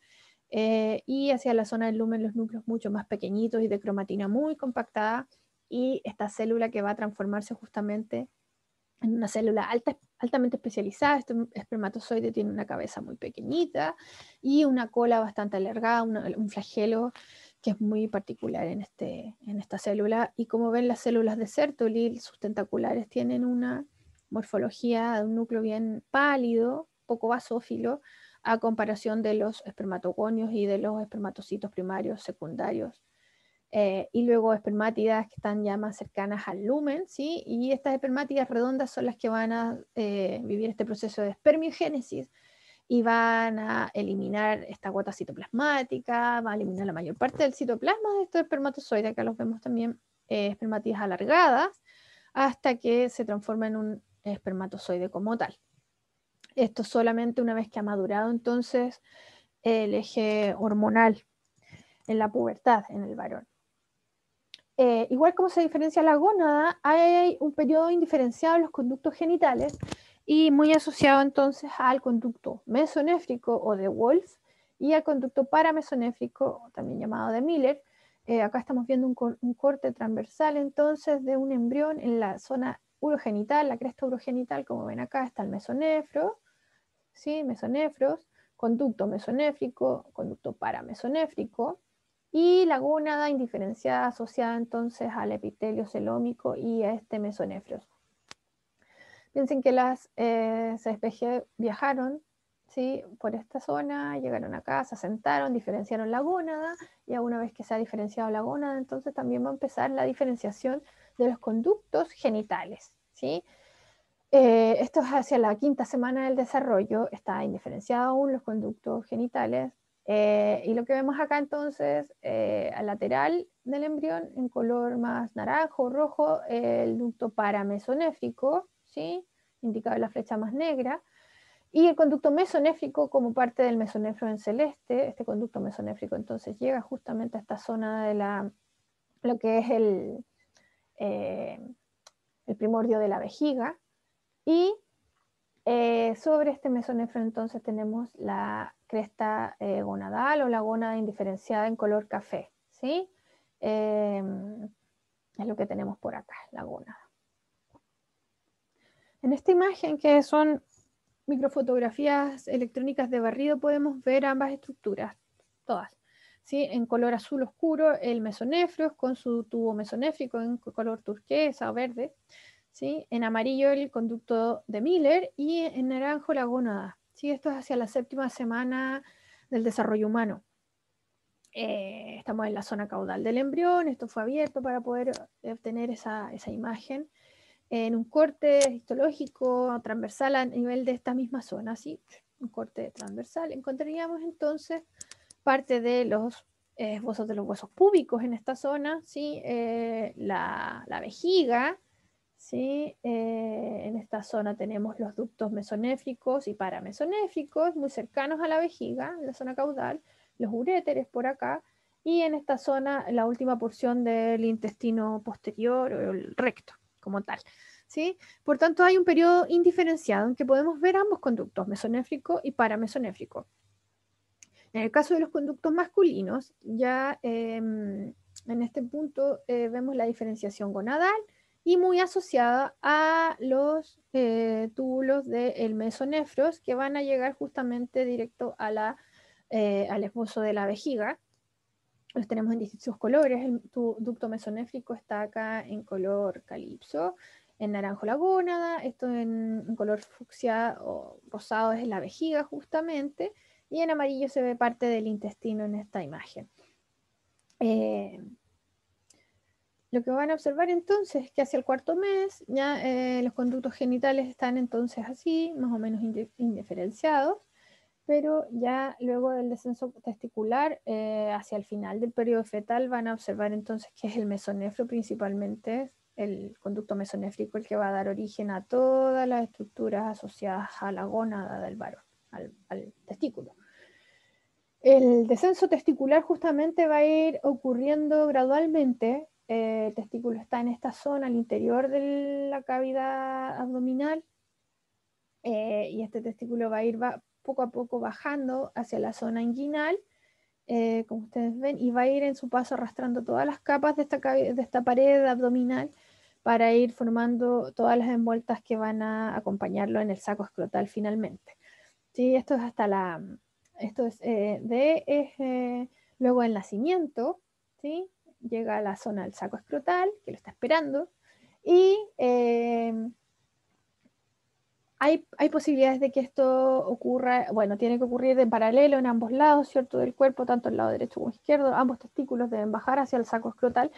y hacia la zona del lumen los núcleos mucho más pequeñitos y de cromatina muy compactada, y esta célula que va a transformarse justamente en una célula altamente especializada. Este espermatozoide tiene una cabeza muy pequeñita y una cola bastante alargada, un flagelo que es muy particular en esta célula. Y como ven, las células de Sertoli, sus tentaculares, tienen una morfología de un núcleo bien pálido, poco basófilo, a comparación de los espermatogonios y de los espermatocitos primarios, secundarios. Y luego espermátidas que están ya más cercanas al lumen, ¿sí? Y estas espermátidas redondas son las que van a vivir este proceso de espermiogénesis y van a eliminar esta gota citoplasmática, va a eliminar la mayor parte del citoplasma de estos espermatozoides, acá los vemos también, espermátidas alargadas, hasta que se transforma en un espermatozoide como tal. Esto solamente una vez que ha madurado entonces el eje hormonal en la pubertad en el varón. Igual como se diferencia la gónada, hay un periodo indiferenciado en los conductos genitales y muy asociado entonces al conducto mesonéfrico o de Wolff y al conducto paramesonéfrico, también llamado de Miller. Acá estamos viendo un corte transversal entonces de un embrión en la zona urogenital, la cresta urogenital, como ven acá está el mesonefro, ¿sí? Mesonefros, conducto mesonéfrico, conducto paramesonéfrico, y la gónada indiferenciada asociada entonces al epitelio celómico y a este mesonefros. Piensen que las CSPG viajaron, ¿sí? Por esta zona, llegaron acá, se asentaron, diferenciaron la gónada, y una vez que se ha diferenciado la gónada, entonces también va a empezar la diferenciación de los conductos genitales, ¿sí? Esto es hacia la quinta semana del desarrollo, está indiferenciado aún los conductos genitales, y lo que vemos acá entonces, al lateral del embrión, en color más naranjo o rojo, el ducto paramesonéfrico, ¿sí? Indicado en la flecha más negra, y el conducto mesonéfrico como parte del mesonefro en celeste. Este conducto mesonéfrico entonces llega justamente a esta zona de lo que es el primordio de la vejiga, y sobre este mesonefro entonces tenemos la cresta gonadal o la gónada indiferenciada en color café, ¿sí? Es lo que tenemos por acá, la gónada. En esta imagen, que son microfotografías electrónicas de barrido, podemos ver ambas estructuras, todas, ¿sí? En color azul oscuro el mesonefro con su tubo mesonéfrico en color turquesa o verde, ¿sí? En amarillo el conducto de Miller y en naranjo la gónada, ¿sí? Esto es hacia la séptima semana del desarrollo humano. Estamos en la zona caudal del embrión, esto fue abierto para poder obtener esa imagen en un corte histológico transversal a nivel de esta misma zona, ¿sí? Un corte transversal. Encontraríamos entonces parte de los esbozos de los huesos púbicos en esta zona, ¿sí? La vejiga, ¿sí? En esta zona tenemos los ductos mesonéfricos y paramesonéfricos muy cercanos a la vejiga, en la zona caudal, los uréteres por acá, y en esta zona la última porción del intestino posterior o el recto como tal, ¿sí? Por tanto, hay un periodo indiferenciado en que podemos ver ambos conductos, mesonéfrico y paramesonéfrico. En el caso de los conductos masculinos, ya en este punto vemos la diferenciación gonadal y muy asociada a los túbulos del mesonefros, que van a llegar justamente directo a al esbozo de la vejiga. Los tenemos en distintos colores. El ducto mesonéfrico está acá en color calipso, en naranjo la gónada, esto en color fucsia o rosado es la vejiga justamente, y en amarillo se ve parte del intestino en esta imagen. Lo que van a observar entonces es que hacia el cuarto mes ya los conductos genitales están entonces así, más o menos indiferenciados, pero ya luego del descenso testicular, hacia el final del periodo fetal, van a observar entonces que es el mesonefro principalmente, el conducto mesonéfrico, el que va a dar origen a todas las estructuras asociadas a la gónada del varón, al testículo. El descenso testicular justamente va a ir ocurriendo gradualmente. El testículo está en esta zona, al interior de la cavidad abdominal, y este testículo va a ir poco a poco bajando hacia la zona inguinal, como ustedes ven, y va a ir en su paso arrastrando todas las capas de esta pared abdominal para ir formando todas las envueltas que van a acompañarlo en el saco escrotal finalmente. ¿Sí? Esto es luego el nacimiento. ¿sí? Llega a la zona del saco escrotal, que lo está esperando, y hay posibilidades de que esto ocurra, bueno, tiene que ocurrir en paralelo en ambos lados, ¿cierto? Del cuerpo, tanto el lado derecho como izquierdo, ambos testículos deben bajar hacia el saco escrotal,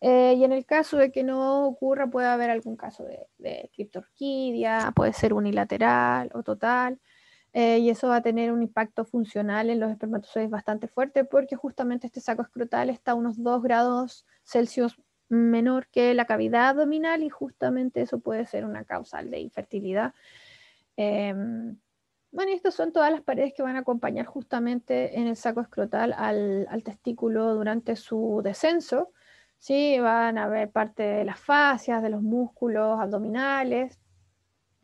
y en el caso de que no ocurra, puede haber algún caso de criptorquidia, puede ser unilateral o total, y eso va a tener un impacto funcional en los espermatozoides bastante fuerte, porque justamente este saco escrotal está a unos 2 grados Celsius menor que la cavidad abdominal, y justamente eso puede ser una causal de infertilidad. Bueno, estas son todas las paredes que van a acompañar justamente en el saco escrotal al testículo durante su descenso. ¿Sí? Van a ver parte de las fascias, de los músculos abdominales,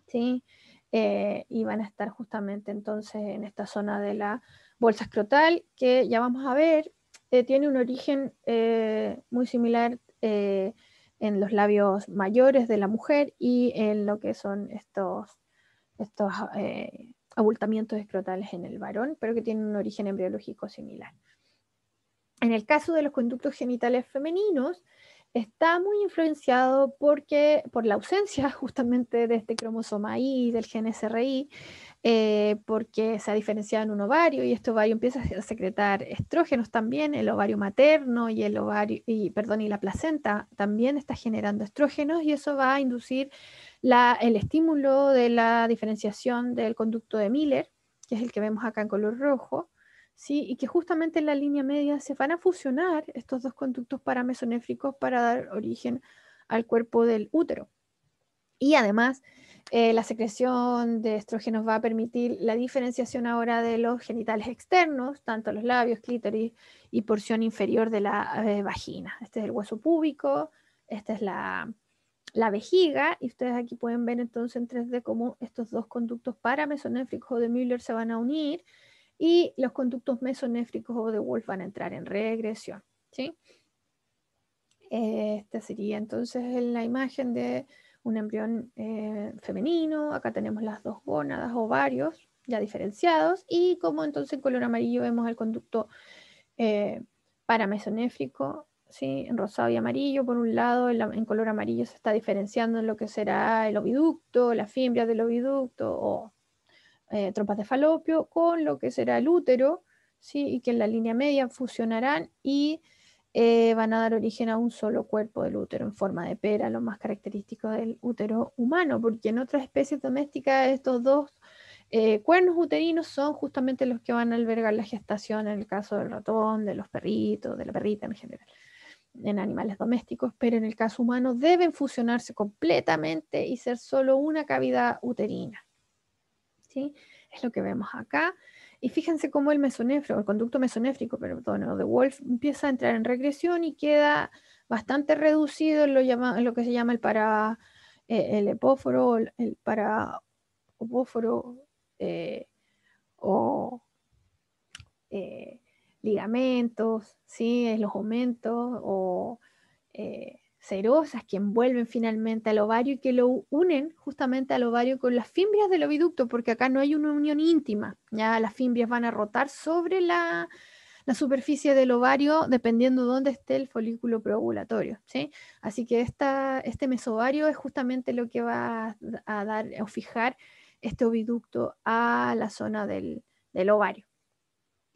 ¿sí? Y van a estar justamente entonces en esta zona de la bolsa escrotal, que ya vamos a ver, tiene un origen muy similar en los labios mayores de la mujer y en lo que son estos abultamientos escrotales en el varón, pero que tienen un origen embriológico similar. En el caso de los conductos genitales femeninos, está muy influenciado por la ausencia justamente de este cromosoma Y, del gen SRY, porque se ha diferenciado en un ovario y este ovario empieza a secretar estrógenos también, el ovario materno y el ovario, y la placenta también está generando estrógenos, y eso va a inducir el estímulo de la diferenciación del conducto de Miller, que es el que vemos acá en color rojo, ¿sí? Y que justamente en la línea media se van a fusionar estos dos conductos paramesonéfricos para dar origen al cuerpo del útero. Y además, la secreción de estrógenos va a permitir la diferenciación ahora de los genitales externos, tanto los labios, clítoris y porción inferior de la vagina. Este es el hueso púbico, esta es la vejiga, y ustedes aquí pueden ver entonces en 3D cómo estos dos conductos paramesonéfricos o de Müller se van a unir, y los conductos mesonéfricos o de Wolf van a entrar en regresión, ¿sí? Esta sería entonces la imagen de un embrión femenino. Acá tenemos las dos gónadas, ovarios ya diferenciados, y como entonces en color amarillo vemos el conducto paramesonéfrico, ¿sí? En rosado y amarillo. Por un lado, en color amarillo se está diferenciando en lo que será el oviducto, las fimbrias del oviducto o trompas de falopio, con lo que será el útero, ¿sí? Y que en la línea media fusionarán y van a dar origen a un solo cuerpo del útero en forma de pera, lo más característico del útero humano, porque en otras especies domésticas estos dos cuernos uterinos son justamente los que van a albergar la gestación, en el caso del ratón, de los perritos, de la perrita en general, en animales domésticos, pero en el caso humano deben fusionarse completamente y ser solo una cavidad uterina, ¿sí? Es lo que vemos acá. Y fíjense cómo el mesonéfrico, el conducto mesonéfrico, perdón, de Wolf, empieza a entrar en regresión y queda bastante reducido en lo que se llama el epóforo, el paraopóforo, o eh, ligamentos, ¿sí? Los omentos o cerosas que envuelven finalmente al ovario y que lo unen justamente al ovario con las fimbrias del oviducto, porque acá no hay una unión íntima, ya las fimbrias van a rotar sobre la superficie del ovario dependiendo de dónde esté el folículo preovulatorio, ¿sí? Así que este mesovario es justamente lo que va a dar o fijar este oviducto a la zona del ovario.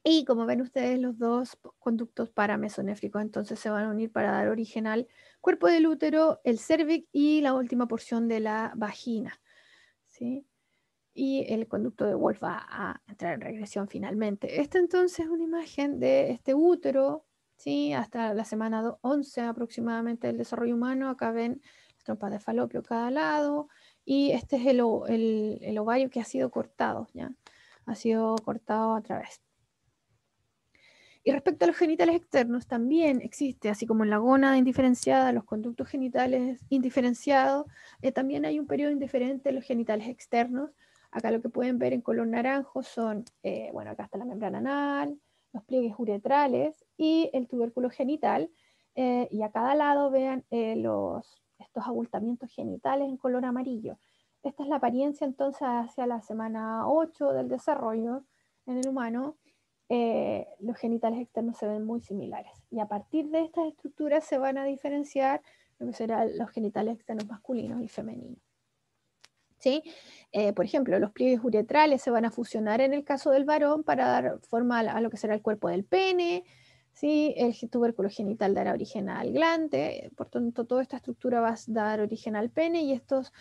Y como ven ustedes, los dos conductos paramesonéfricos entonces se van a unir para dar origen al cuerpo del útero, el cérvix y la última porción de la vagina, ¿sí? Y el conducto de Wolf va a entrar en regresión finalmente. Esta entonces es una imagen de este útero, ¿sí? Hasta la semana 11 aproximadamente del desarrollo humano. Acá ven las trompas de falopio a cada lado, y este es el ovario que ha sido cortado, ¿ya? Ha sido cortado a través. Y respecto a los genitales externos, también existe, así como en la gónada indiferenciada, los conductos genitales indiferenciados, también hay un periodo indiferente en los genitales externos. Acá lo que pueden ver en color naranjo son, bueno, acá está la membrana anal, los pliegues uretrales y el tubérculo genital. Y a cada lado vean estos abultamientos genitales en color amarillo. Esta es la apariencia entonces hacia la semana 8 del desarrollo en el humano. los genitales externos se ven muy similares. Y a partir de estas estructuras se van a diferenciar lo que serán los genitales externos masculinos y femeninos. ¿Sí? Por ejemplo, los pliegues uretrales se van a fusionar en el caso del varón para dar forma a lo que será el cuerpo del pene. ¿Sí? El tubérculo genital dará origen al glande, por tanto toda esta estructura va a dar origen al pene y estos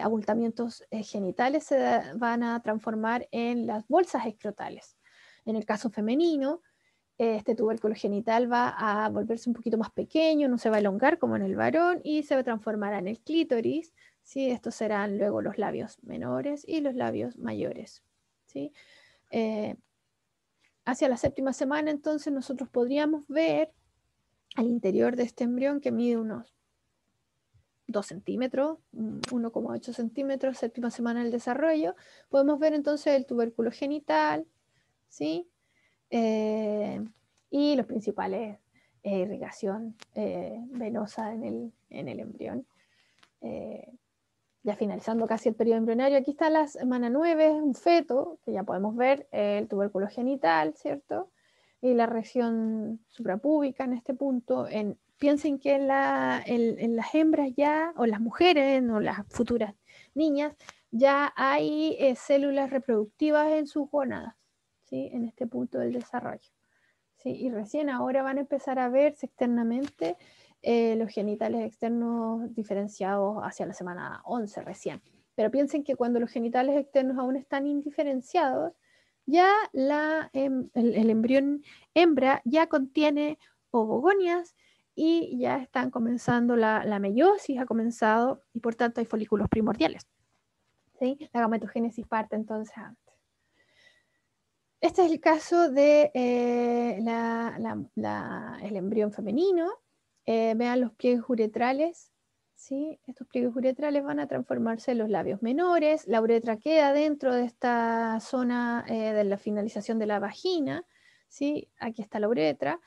abultamientos genitales se van a transformar en las bolsas escrotales. En el caso femenino, este tubérculo genital va a volverse un poquito más pequeño, no se va a elongar como en el varón y se va a transformar en el clítoris. ¿Sí? Estos serán luego los labios menores y los labios mayores. ¿Sí? Hacia la 7ª semana, entonces, nosotros podríamos ver al interior de este embrión que mide unos 2 centímetros, 1,8 centímetros, 7ª semana del desarrollo. Podemos ver entonces el tubérculo genital, ¿sí? Y los principales irrigación venosa en el embrión. Ya finalizando casi el periodo embrionario, aquí está la semana 9, un feto, que ya podemos ver el tubérculo genital, ¿cierto? Y la región suprapúbica en este punto. Piensen que en las hembras ya, o las mujeres, o las futuras niñas, ya hay células reproductivas en sus gónadas, ¿sí? En este punto del desarrollo. ¿Sí? Y recién ahora van a empezar a verse externamente los genitales externos diferenciados hacia la semana 11 recién. Pero piensen que cuando los genitales externos aún están indiferenciados, ya el embrión hembra ya contiene ovogonias y ya están comenzando la meiosis, ha comenzado y por tanto hay folículos primordiales. ¿Sí? La gametogénesis parte entonces antes. Este es el caso de el embrión femenino. Vean los pliegues uretrales. ¿Sí? Estos pliegues uretrales van a transformarse en los labios menores. La uretra queda dentro de esta zona de la finalización de la vagina. ¿Sí? Aquí está la uretra.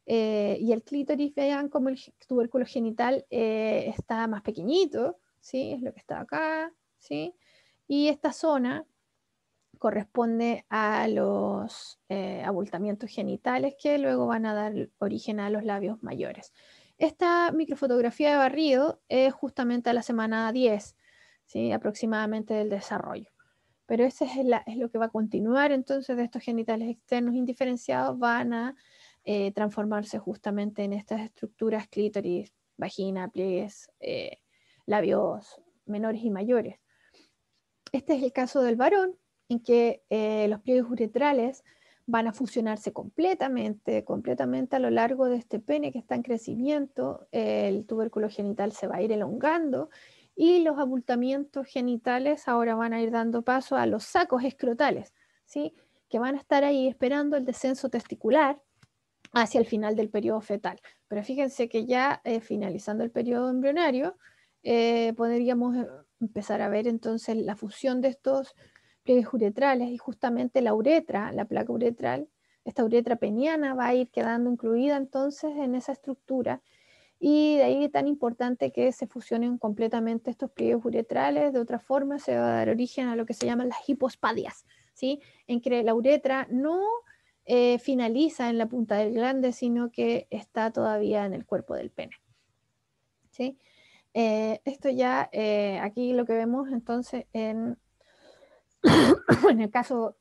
Y el clítoris, vean como el tubérculo genital está más pequeñito. ¿Sí? Es lo que está acá. ¿Sí? Y esta zona corresponde a los abultamientos genitales que luego van a dar origen a los labios mayores. Esta microfotografía de barrido es justamente a la semana 10, ¿sí? Aproximadamente del desarrollo. Pero ese es lo que va a continuar, entonces de estos genitales externos indiferenciados van a transformarse justamente en estas estructuras clítoris, vagina, pliegues, labios menores y mayores. Este es el caso del varón, en que los pliegues uretrales van a fusionarse completamente a lo largo de este pene que está en crecimiento, el tubérculo genital se va a ir elongando y los abultamientos genitales ahora van a ir dando paso a los sacos escrotales, ¿sí? Que van a estar ahí esperando el descenso testicular hacia el final del periodo fetal. Pero fíjense que ya finalizando el periodo embrionario, podríamos empezar a ver entonces la fusión de estos pliegues uretrales y justamente la uretra, la placa uretral, esta uretra peniana va a ir quedando incluida entonces en esa estructura y de ahí tan importante que se fusionen completamente estos pliegues uretrales, de otra forma se va a dar origen a lo que se llaman las hipospadias, ¿sí? En que la uretra no finaliza en la punta del glande, sino que está todavía en el cuerpo del pene, ¿sí? Esto ya, aquí lo que vemos entonces en el caso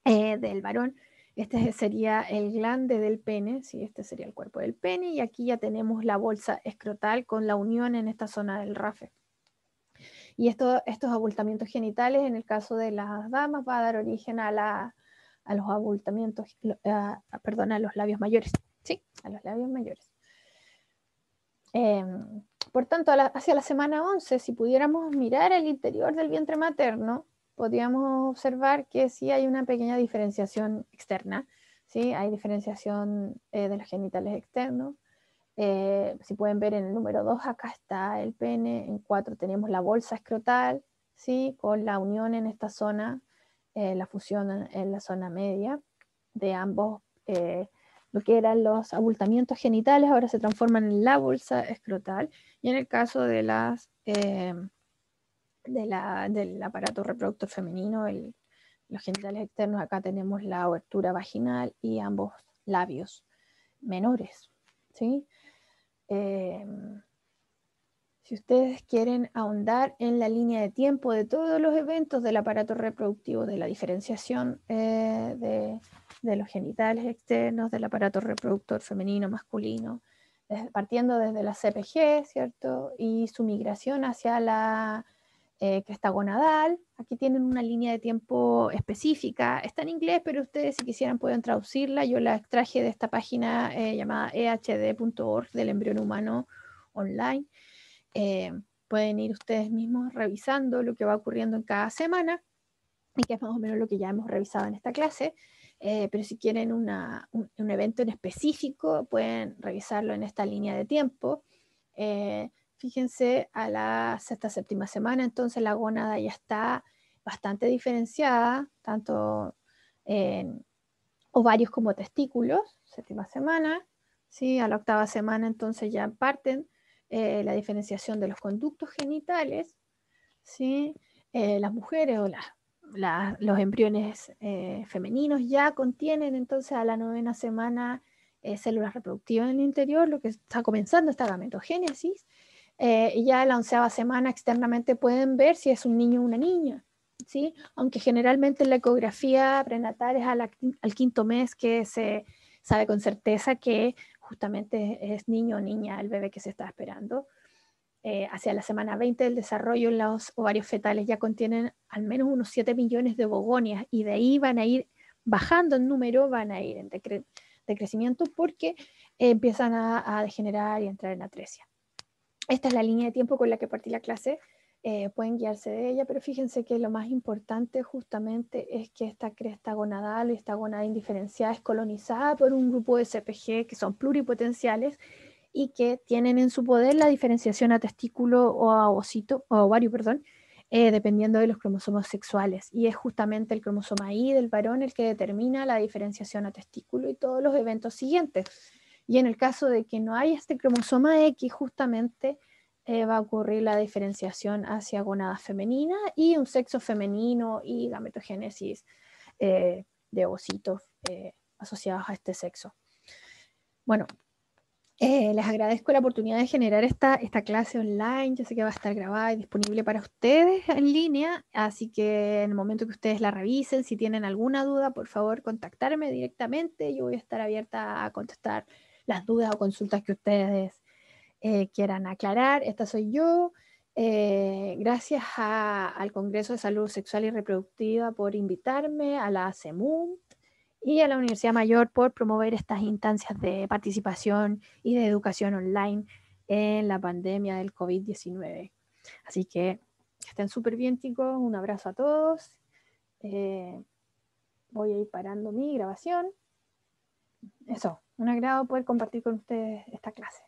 del varón, este sería el glande del pene, ¿sí? Este sería el cuerpo del pene, y aquí ya tenemos la bolsa escrotal con la unión en esta zona del rafe. Y estos abultamientos genitales, en el caso de las damas, va a dar origen a los abultamientos, perdón, a los labios mayores, ¿sí? A los labios mayores. Por tanto, hacia la semana 11, si pudiéramos mirar el interior del vientre materno, podríamos observar que sí hay una pequeña diferenciación externa, ¿sí? Hay diferenciación de los genitales externos. Si pueden ver en el número 2, acá está el pene, en 4 tenemos la bolsa escrotal, ¿sí? Con la unión en esta zona, la fusión en la zona media de ambos, lo que eran los abultamientos genitales, ahora se transforman en la bolsa escrotal, y en el caso de del aparato reproductor femenino, los genitales externos, acá tenemos la abertura vaginal y ambos labios menores, ¿sí? Si ustedes quieren ahondar en la línea de tiempo de todos los eventos del aparato reproductivo, de la diferenciación de los genitales externos, del aparato reproductor femenino, masculino, partiendo desde la CPG, ¿cierto? Y su migración hacia la cresta gonadal. Aquí tienen una línea de tiempo específica. Está en inglés, pero ustedes si quisieran pueden traducirla. Yo la extraje de esta página llamada ehd.org del embrión humano online. Pueden ir ustedes mismos revisando lo que va ocurriendo en cada semana y que es más o menos lo que ya hemos revisado en esta clase. Pero si quieren un evento en específico, pueden revisarlo en esta línea de tiempo. Fíjense, a la sexta, séptima semana, entonces la gónada ya está bastante diferenciada, tanto en ovarios como testículos, séptima semana, ¿sí? A la octava semana entonces ya parten la diferenciación de los conductos genitales, ¿sí? Las mujeres o los embriones femeninos ya contienen entonces a la novena semana células reproductivas en el interior, lo que está comenzando esta gametogénesis, y ya a la onceava semana externamente pueden ver si es un niño o una niña, ¿sí? Aunque generalmente la ecografía prenatal es al quinto mes que se sabe con certeza que justamente es niño o niña el bebé que se está esperando. Hacia la semana 20 del desarrollo, los ovarios fetales ya contienen al menos unos 7 millones de ovogonias y de ahí van a ir bajando en número, van a ir en decrecimiento porque empiezan a degenerar y a entrar en atresia. Esta es la línea de tiempo con la que partí la clase. Pueden guiarse de ella, pero fíjense que lo más importante justamente es que esta cresta gonadal, esta gónada indiferenciada, es colonizada por un grupo de CPG que son pluripotenciales y que tienen en su poder la diferenciación a testículo o a ovocito, o a ovario, perdón, dependiendo de los cromosomas sexuales. Y es justamente el cromosoma Y del varón el que determina la diferenciación a testículo y todos los eventos siguientes. Y en el caso de que no haya este cromosoma X, justamente va a ocurrir la diferenciación hacia gónadas femeninas y un sexo femenino y gametogénesis de ovocitos asociados a este sexo. Bueno, les agradezco la oportunidad de generar esta clase online. Yo sé que va a estar grabada y disponible para ustedes en línea, así que en el momento que ustedes la revisen, si tienen alguna duda, por favor, contactarme directamente. Yo voy a estar abierta a contestar las dudas o consultas que ustedes quieran aclarar. Esta soy yo. Gracias al Congreso de Salud Sexual y Reproductiva por invitarme, a la CEMUN y a la Universidad Mayor por promover estas instancias de participación y de educación online en la pandemia del COVID-19. Así que estén súper bien, chicos. Un abrazo a todos. Voy a ir parando mi grabación. Eso, un agrado poder compartir con ustedes esta clase.